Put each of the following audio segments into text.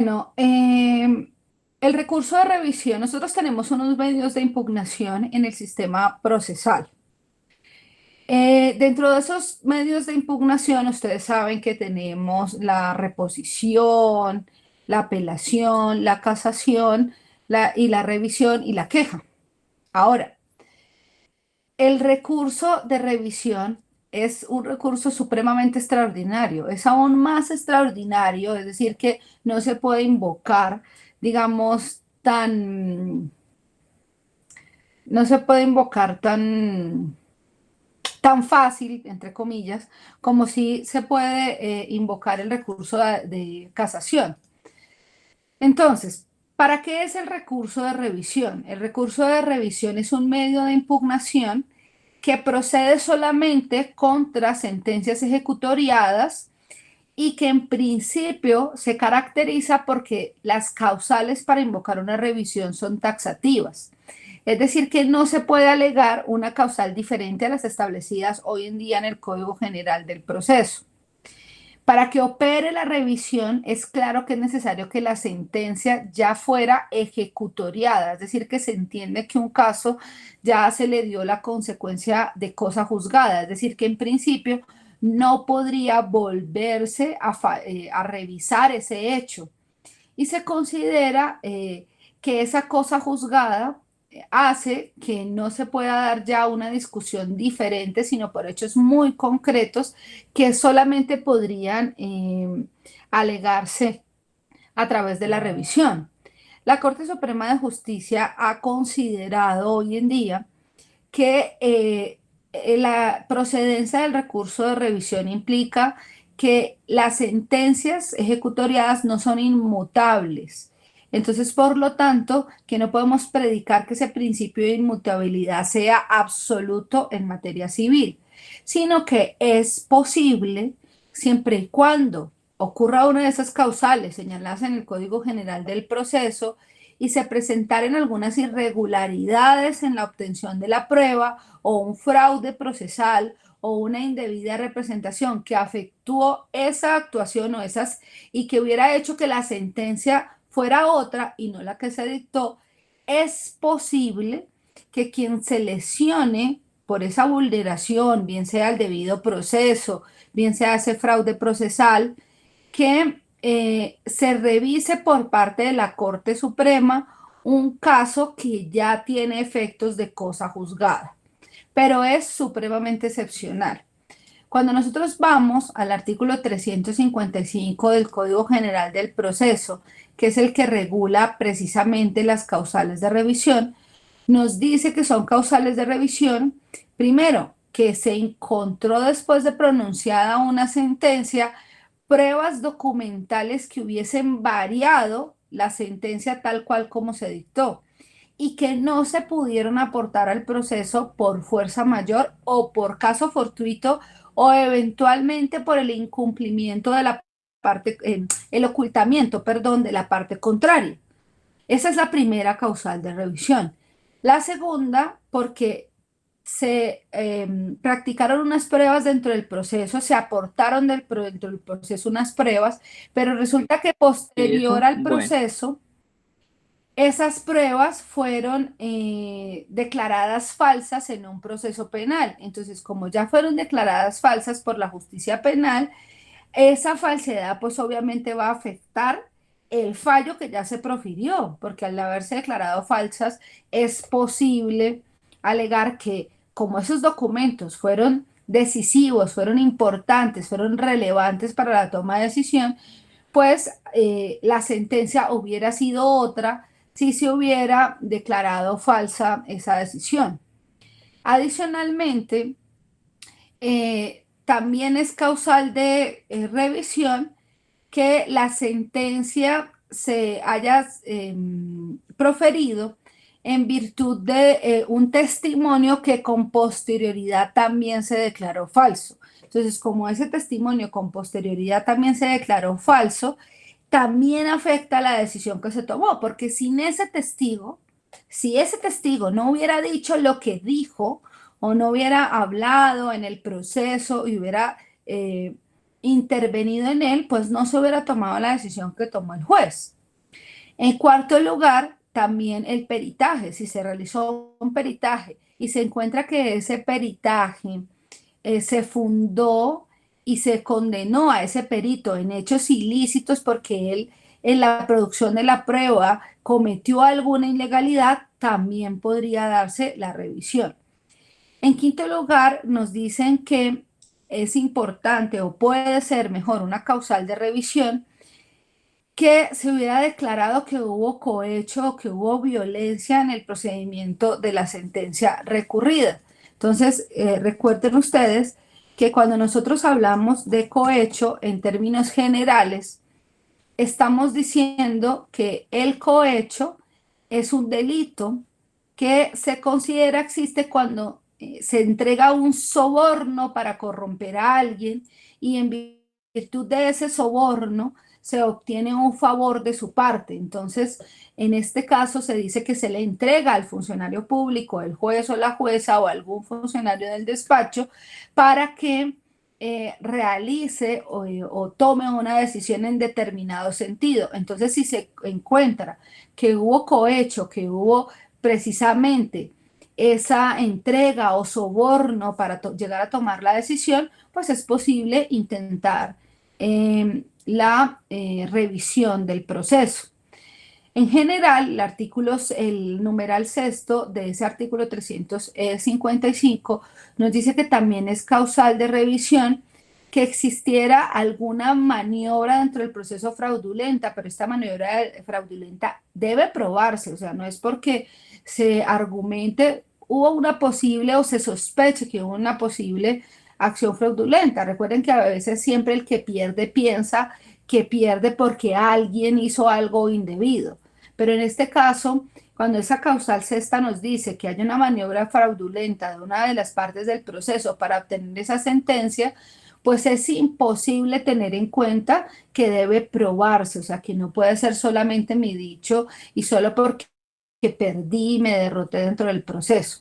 Bueno, el recurso de revisión, nosotros tenemos unos medios de impugnación en el sistema procesal. Dentro de esos medios de impugnación, ustedes saben que tenemos la reposición, la apelación, la casación, y la revisión y la queja. Ahora, el recurso de revisión es un recurso supremamente extraordinario, es aún más extraordinario, es decir, que no se puede invocar, digamos, no se puede invocar tan fácil, entre comillas, como si se puede invocar el recurso de casación. Entonces, ¿para qué es el recurso de revisión? El recurso de revisión es un medio de impugnación que procede solamente contra sentencias ejecutoriadas y que en principio se caracteriza porque las causales para invocar una revisión son taxativas. Es decir, que no se puede alegar una causal diferente a las establecidas hoy en día en el Código General del Proceso. Para que opere la revisión, es claro que es necesario que la sentencia ya fuera ejecutoriada, es decir, que se entiende que un caso ya se le dio la consecuencia de cosa juzgada, es decir, que en principio no podría volverse a revisar ese hecho. Y se considera que esa cosa juzgada hace que no se pueda dar ya una discusión diferente, sino por hechos muy concretos que solamente podrían alegarse a través de la revisión. La Corte Suprema de Justicia ha considerado hoy en día que la procedencia del recurso de revisión implica que las sentencias ejecutoriadas no son inmutables. Entonces, por lo tanto, que no podemos predicar que ese principio de inmutabilidad sea absoluto en materia civil, sino que es posible siempre y cuando ocurra una de esas causales señaladas en el Código General del Proceso y se presentaren algunas irregularidades en la obtención de la prueba o un fraude procesal o una indebida representación que afectuó esa actuación o esas y que hubiera hecho que la sentencia fuera otra y no la que se dictó, es posible que quien se lesione por esa vulneración, bien sea el debido proceso, bien sea ese fraude procesal, que se revise por parte de la Corte Suprema un caso que ya tiene efectos de cosa juzgada, pero es supremamente excepcional. Cuando nosotros vamos al artículo 355 del Código General del Proceso, que es el que regula precisamente las causales de revisión, nos dice que son causales de revisión, primero, que se encontró después de pronunciada una sentencia pruebas documentales que hubiesen variado la sentencia tal cual como se dictó y que no se pudieron aportar al proceso por fuerza mayor o por caso fortuito o eventualmente por el incumplimiento de la parte, el ocultamiento, perdón, de la parte contraria. Esa es la primera causal de revisión. La segunda, porque se practicaron unas pruebas dentro del proceso, se aportaron dentro del proceso unas pruebas, pero resulta que posterior Eso, al bueno, proceso, esas pruebas fueron declaradas falsas en un proceso penal. Entonces, como ya fueron declaradas falsas por la justicia penal, esa falsedad pues obviamente va a afectar el fallo que ya se profirió, porque al haberse declarado falsas es posible alegar que como esos documentos fueron decisivos, fueron importantes, fueron relevantes para la toma de decisión, pues la sentencia hubiera sido otra si se hubiera declarado falsa esa decisión. Adicionalmente, también es causal de revisión que la sentencia se haya proferido en virtud de un testimonio que con posterioridad también se declaró falso. Entonces, como ese testimonio con posterioridad también se declaró falso, también afecta la decisión que se tomó, porque sin ese testigo, si ese testigo no hubiera dicho lo que dijo o no hubiera hablado en el proceso y hubiera intervenido en él, pues no se hubiera tomado la decisión que tomó el juez. En cuarto lugar, también el peritaje. Si se realizó un peritaje y se encuentra que ese peritaje se fundó y se condenó a ese perito en hechos ilícitos porque él en la producción de la prueba cometió alguna ilegalidad, también podría darse la revisión. En quinto lugar, nos dicen que es importante o puede ser mejor una causal de revisión que se hubiera declarado que hubo cohecho o que hubo violencia en el procedimiento de la sentencia recurrida. Entonces, recuerden ustedes que cuando nosotros hablamos de cohecho en términos generales, estamos diciendo que el cohecho es un delito que se considera existe cuando se entrega un soborno para corromper a alguien y en virtud de ese soborno se obtiene un favor de su parte. Entonces, en este caso se dice que se le entrega al funcionario público, el juez o la jueza o algún funcionario del despacho para que realice o tome una decisión en determinado sentido. Entonces, si se encuentra que hubo cohecho, que hubo precisamente esa entrega o soborno para llegar a tomar la decisión, pues es posible intentar la revisión del proceso. En general, el numeral sexto de ese artículo 355 nos dice que también es causal de revisión que existiera alguna maniobra dentro del proceso fraudulenta, pero esta maniobra fraudulenta debe probarse, o sea, no es porque se argumente hubo una posible o se sospeche que hubo una posible acción fraudulenta. Recuerden que a veces siempre el que pierde piensa que pierde porque alguien hizo algo indebido. Pero en este caso, cuando esa causal sexta nos dice que hay una maniobra fraudulenta de una de las partes del proceso para obtener esa sentencia, pues es imposible tener en cuenta que debe probarse, o sea, que no puede ser solamente mi dicho y solo porque perdí y me derroté dentro del proceso.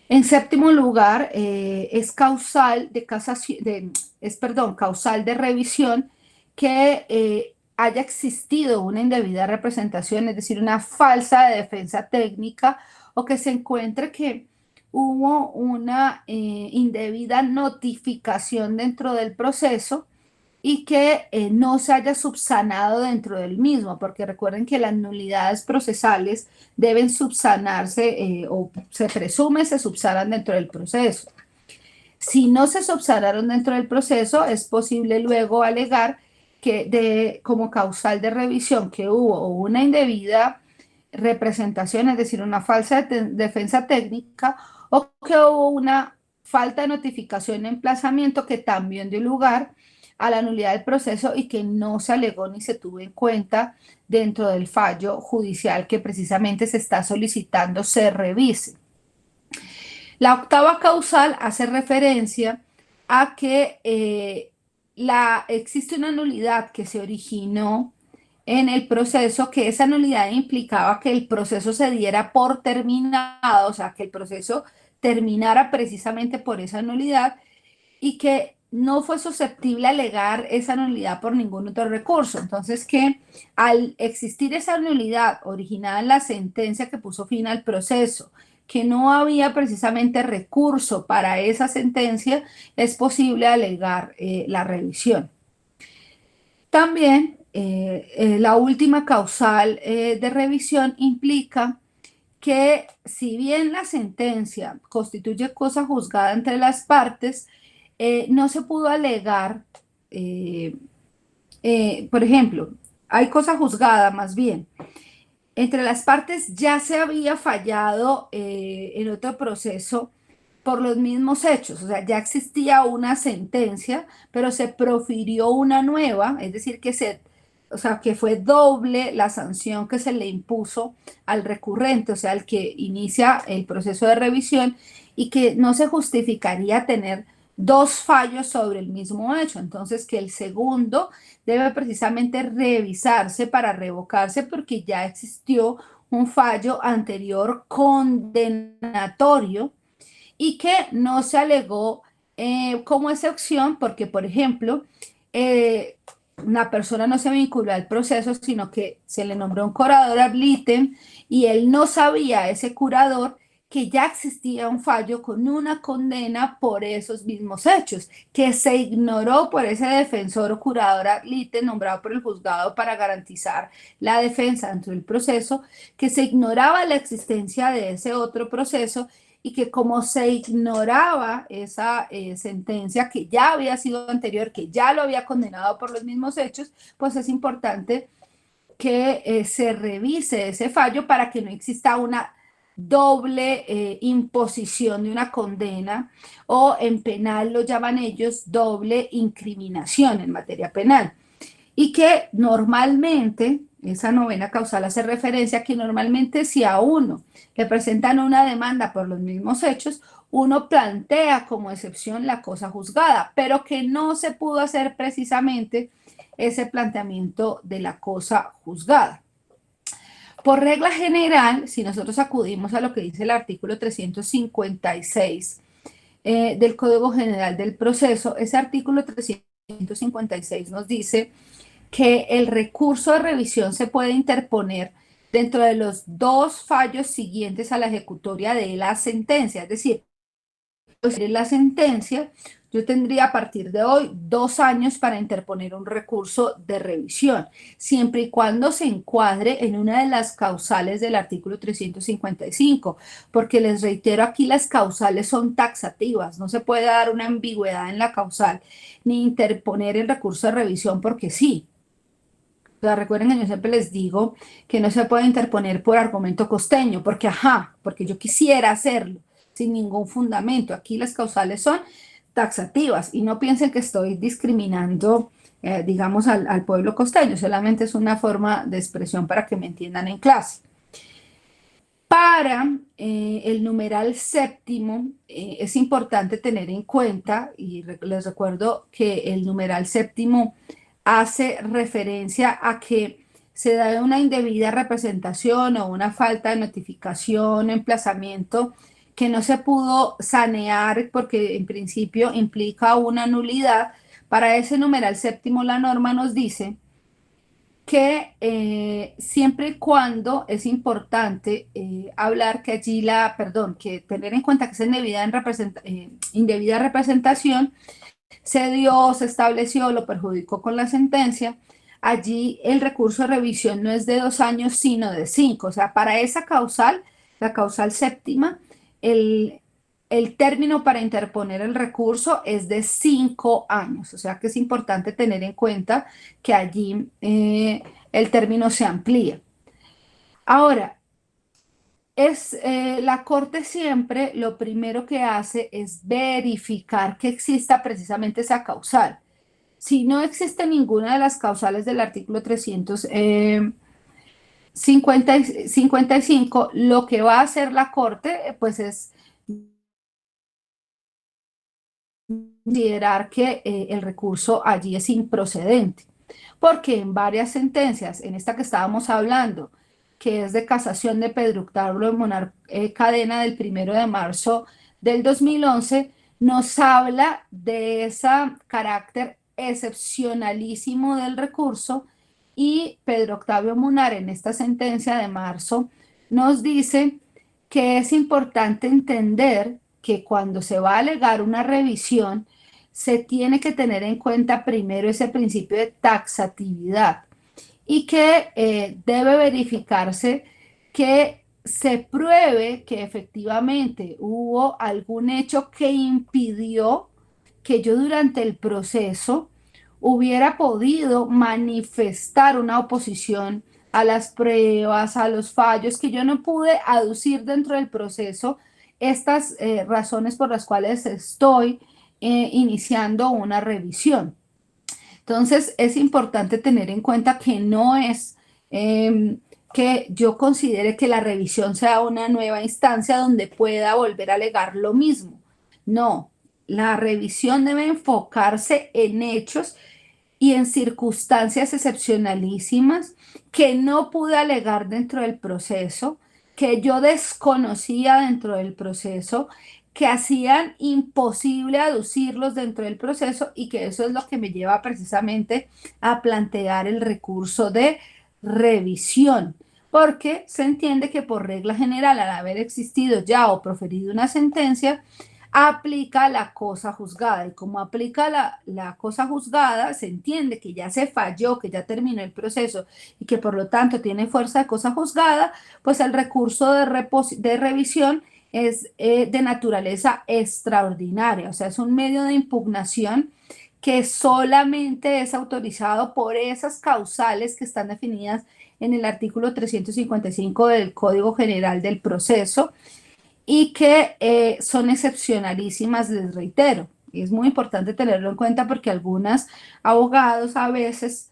En séptimo lugar, es causal de casación, causal de revisión que haya existido una indebida representación, es decir, una falsa defensa técnica, o que se encuentre que hubo una indebida notificación dentro del proceso y que no se haya subsanado dentro del mismo, porque recuerden que las nulidades procesales deben subsanarse o se presume se subsanan dentro del proceso. Si no se subsanaron dentro del proceso, es posible luego alegar que como causal de revisión que hubo una indebida representación, es decir, una falsa defensa técnica, o que hubo una falta de notificación de emplazamiento que también dio lugar a la nulidad del proceso y que no se alegó ni se tuvo en cuenta dentro del fallo judicial que precisamente se está solicitando se revise. La octava causal hace referencia a que existe una nulidad que se originó en el proceso, que esa nulidad implicaba que el proceso se diera por terminado, o sea, que el proceso terminara precisamente por esa nulidad y que no fue susceptible a alegar esa nulidad por ningún otro recurso. Entonces, que al existir esa nulidad originada en la sentencia que puso fin al proceso, que no había precisamente recurso para esa sentencia, es posible alegar la revisión. También la última causal de revisión implica que si bien la sentencia constituye cosa juzgada entre las partes, no se pudo alegar, eh, por ejemplo, hay cosa juzgada más bien, entre las partes ya se había fallado en otro proceso por los mismos hechos, o sea, ya existía una sentencia, pero se profirió una nueva, es decir, o sea, que fue doble la sanción que se le impuso al recurrente, o sea, al que inicia el proceso de revisión y que no se justificaría tener dos fallos sobre el mismo hecho. Entonces, que el segundo debe precisamente revisarse para revocarse porque ya existió un fallo anterior condenatorio y que no se alegó como excepción porque, por ejemplo, la persona no se vinculó al proceso, sino que se le nombró un curador ad litem y él no sabía, ese curador, que ya existía un fallo con una condena por esos mismos hechos, que se ignoró por ese defensor o curador ad litem nombrado por el juzgado para garantizar la defensa dentro del proceso, que se ignoraba la existencia de ese otro proceso y que como se ignoraba esa sentencia que ya había sido anterior, que ya lo había condenado por los mismos hechos, pues es importante que se revise ese fallo para que no exista una doble imposición de una condena o en penal lo llaman ellos doble incriminación en materia penal y que normalmente, esa novena causal hace referencia a que normalmente si a uno le presentan una demanda por los mismos hechos, uno plantea como excepción la cosa juzgada, pero que no se pudo hacer precisamente ese planteamiento de la cosa juzgada. Por regla general, si nosotros acudimos a lo que dice el artículo 356 del Código General del Proceso, ese artículo 356 nos dice que el recurso de revisión se puede interponer dentro de los dos fallos siguientes a la ejecutoria de la sentencia. Es decir, la sentencia, yo tendría a partir de hoy 2 años para interponer un recurso de revisión, siempre y cuando se encuadre en una de las causales del artículo 355, porque les reitero, aquí las causales son taxativas, no se puede dar una ambigüedad en la causal, ni interponer el recurso de revisión porque sí. O sea, recuerden que yo siempre les digo que no se puede interponer por argumento costeño, porque ajá, porque yo quisiera hacerlo sin ningún fundamento. Aquí las causales son taxativas y no piensen que estoy discriminando, digamos, al pueblo costeño, solamente es una forma de expresión para que me entiendan en clase. Para el numeral séptimo es importante tener en cuenta, y les recuerdo que el numeral séptimo hace referencia a que se da una indebida representación o una falta de notificación, emplazamiento que no se pudo sanear porque en principio implica una nulidad. Para ese numeral séptimo la norma nos dice que siempre y cuando es importante hablar que allí perdón, que tener en cuenta que esa indebida representación se dio, se estableció, lo perjudicó con la sentencia, allí el recurso de revisión no es de 2 años, sino de 5. O sea, para esa causal, la causal séptima, el, el término para interponer el recurso es de 5 años. O sea que es importante tener en cuenta que allí el término se amplía. Ahora, la Corte siempre lo primero que hace es verificar que exista precisamente esa causal. Si no existe ninguna de las causales del artículo 355, lo que va a hacer la Corte pues es considerar que el recurso allí es improcedente, porque en varias sentencias, en esta que estábamos hablando, que es de casación de Pedro Octavio Monar Cadena del 1 de marzo del 2011, nos habla de ese carácter excepcionalísimo del recurso y Pedro Octavio Munar en esta sentencia de marzo nos dice que es importante entender que cuando se va a alegar una revisión, se tiene que tener en cuenta primero ese principio de taxatividad y que debe verificarse que se pruebe que efectivamente hubo algún hecho que impidió que yo durante el proceso hubiera podido manifestar una oposición a las pruebas, a los fallos, que yo no pude aducir dentro del proceso estas razones por las cuales estoy iniciando una revisión. Entonces, es importante tener en cuenta que no es que yo considere que la revisión sea una nueva instancia donde pueda volver a alegar lo mismo. No, la revisión debe enfocarse en hechos y en circunstancias excepcionalísimas que no pude alegar dentro del proceso, que yo desconocía dentro del proceso, que hacían imposible aducirlos dentro del proceso y que eso es lo que me lleva precisamente a plantear el recurso de revisión, porque se entiende que por regla general, al haber existido ya o proferido una sentencia, aplica la cosa juzgada y como aplica la cosa juzgada, se entiende que ya se falló, que ya terminó el proceso y que por lo tanto tiene fuerza de cosa juzgada, pues el recurso de revisión es de naturaleza extraordinaria, o sea, es un medio de impugnación que solamente es autorizado por esas causales que están definidas en el artículo 355 del Código General del Proceso y que son excepcionalísimas, les reitero. Y es muy importante tenerlo en cuenta porque algunos abogados a veces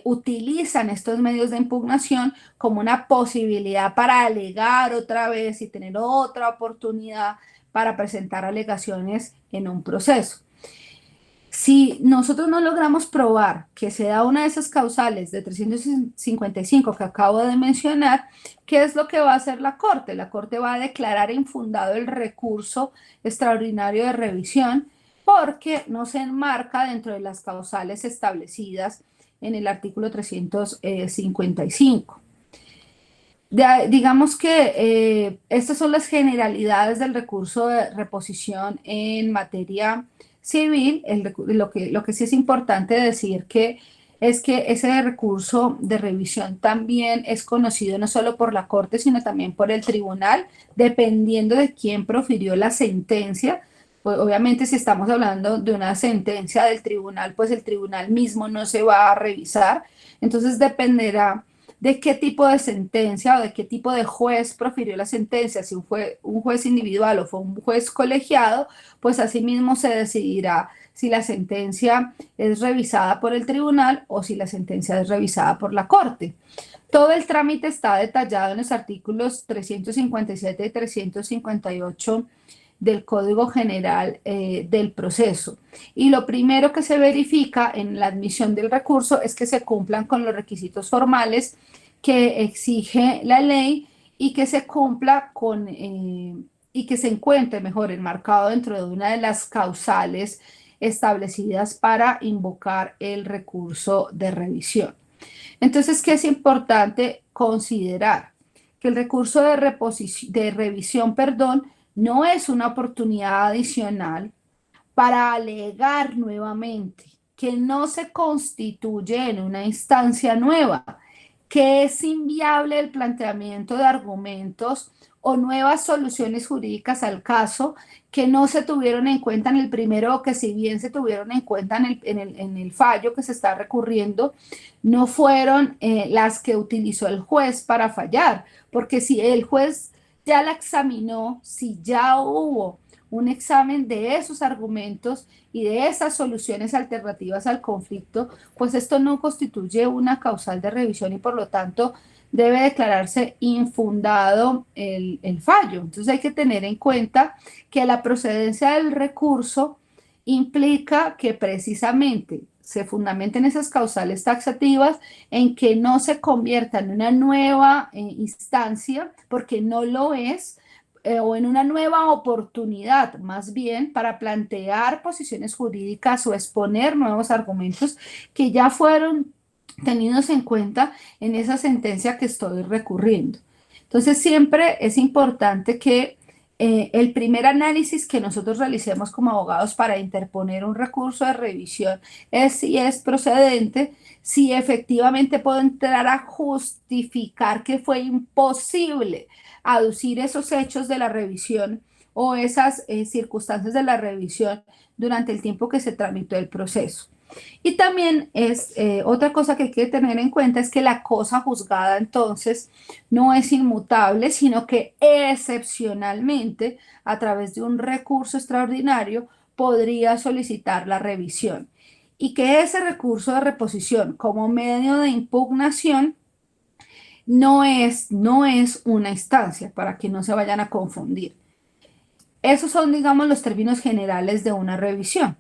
utilizan estos medios de impugnación como una posibilidad para alegar otra vez y tener otra oportunidad para presentar alegaciones en un proceso. Si nosotros no logramos probar que se da una de esas causales de 355 que acabo de mencionar, ¿qué es lo que va a hacer la Corte? La Corte va a declarar infundado el recurso extraordinario de revisión porque no se enmarca dentro de las causales establecidas en el artículo 355. Digamos que estas son las generalidades del recurso de reposición en materia civil. Lo que sí es importante decir que es que ese recurso de revisión también es conocido no solo por la Corte, sino también por el tribunal, dependiendo de quién profirió la sentencia. Pues obviamente si estamos hablando de una sentencia del tribunal, pues el tribunal mismo no se va a revisar. Entonces dependerá de qué tipo de sentencia o de qué tipo de juez profirió la sentencia, si fue un juez individual o fue un juez colegiado, pues asimismo se decidirá si la sentencia es revisada por el tribunal o si la sentencia es revisada por la Corte. Todo el trámite está detallado en los artículos 357 y 358 del Código General del Proceso. Y lo primero que se verifica en la admisión del recurso es que se cumplan con los requisitos formales que exige la ley y que se cumpla con y que se encuentre mejor enmarcado dentro de una de las causales establecidas para invocar el recurso de revisión. Entonces, ¿qué es importante considerar? Que el recurso de revisión, perdón, no es una oportunidad adicional para alegar nuevamente, que no se constituye en una instancia nueva, que es inviable el planteamiento de argumentos o nuevas soluciones jurídicas al caso que no se tuvieron en cuenta en el primero o que si bien se tuvieron en cuenta en el fallo que se está recurriendo, no fueron las que utilizó el juez para fallar, porque si el juez ya la examinó, si ya hubo un examen de esos argumentos y de esas soluciones alternativas al conflicto, pues esto no constituye una causal de revisión y por lo tanto debe declararse infundado el fallo. Entonces hay que tener en cuenta que la procedencia del recurso implica que precisamente se fundamenten esas causales taxativas en que no se convierta en una nueva instancia, porque no lo es, o en una nueva oportunidad, más bien, para plantear posiciones jurídicas o exponer nuevos argumentos que ya fueron tenidos en cuenta en esa sentencia que estoy recurriendo. Entonces, siempre es importante que el primer análisis que nosotros realicemos como abogados para interponer un recurso de revisión es si es procedente, si efectivamente puedo entrar a justificar que fue imposible aducir esos hechos de la revisión o esas circunstancias de la revisión durante el tiempo que se tramitó el proceso. Y también es otra cosa que hay que tener en cuenta es que la cosa juzgada entonces no es inmutable, sino que excepcionalmente a través de un recurso extraordinario podría solicitar la revisión. Y que ese recurso de reposición como medio de impugnación no es una instancia para que no se vayan a confundir. Esos son, digamos, los términos generales de una revisión.